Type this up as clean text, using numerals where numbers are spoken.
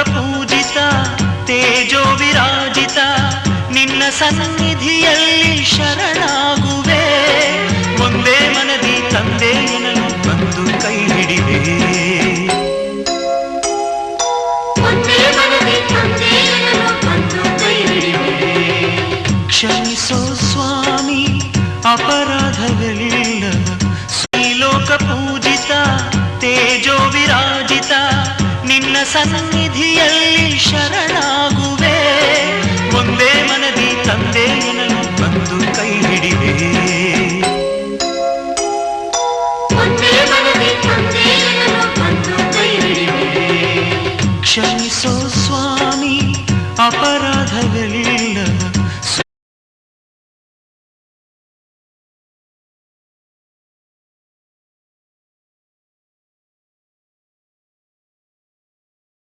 ಪೂಜಿತ ತೇಜೋ ವಿರಾಜಿತ ನಿನ್ನ ಸನ್ನಿಧಿಯಲ್ಲಿ ಶರಣಾಗುವೆ ಒಂದೇ ಮನದಿ ತಂದೆ ಎನ್ನಲು ಬಂದು ಕೈ ಹಿಡಿವೆ ಕ್ಷಮಿಸೋ ಸ್ವಾಮಿ ಅಪರಾಧಗಳಿಲ್ಲ ಶ್ರೀಲೋಕ ಪೂಜಿತ ತೇಜೋ ವಿರಾಜಿತ ನಿನ್ನ ಸನ್ನಿಧಿಯಲ್ಲಿ ಶರಣಾಗುವೆ ಒಂದೇ ಮನದಿ ತಂದೆ ಎನ್ನಲು ಬಂದು ಕೈ ಹಿಡಿವೆ ಕ್ಷಮಿಸೋ ಸ್ವಾಮಿ ಅಪರಾಧಗಳಿಲ್ಲ